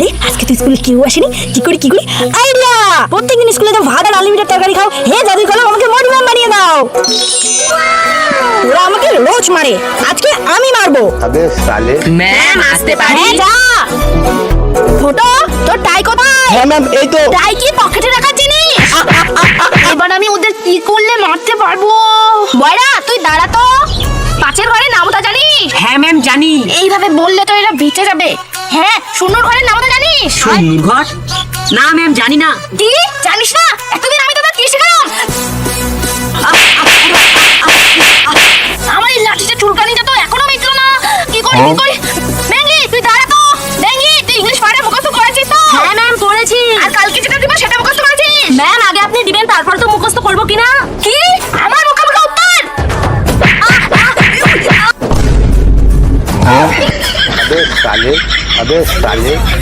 আরে আজকে তো স্কুলে কেউ আসেনি, কি করি আইডিয়া! প্রত্যেকদিন স্কুলে তো ভাত আর আনলিমিটেড তরকারি খাও। হে জাদুই কলম, আমাকে মডিমাম বানিয়ে দাও। ওরা আমাকে রোজ মারে, আজকে আমি মারবো। अबे साले। ম্যাম আসতে পারি? হ্যাঁ, যা। ফটো, তোর টাই কোথায়? হ্যাঁ ম্যাম, এই তো। টাই কি পকেটে রাখার জিনিস? এবার আমি ওদের কি করলে মারতে পারবো? বয়রা, তুই দাঁড়া তো। পাঁচের ঘরে নামতা জানিস? হ্যাঁ ম্যাম জানি। এইভাবে বললে তো এরা বেঁচে যাবে। হ্যাঁ, শূন্যর ঘরের নামতা জানিস? শূন্যর ঘর? না ম্যাম জানি না। কি জানিস না? এতদিন আমি তোদের কি শেখালাম? আমার এই লাঠিটা চুলকানিটা তো এখনো মিটলো না। কি করি? ব্যাঙ্গি, তুই দাঁড়া তো। ব্যাঙ্গি, তুই ইংলিশ পাড়ে মুখস্থ করেছিস তো? হ্যাঁ ম্যাম, করেছি। আর কালকে যেটা দিব সেটা মুখস্থ করেছিস? ম্যাম, আগে আপনি দিবেন, তারপর তো মুখস্থ করবো কিনা। কি? আমার মুখে মুখে উত্তর? अबे साले।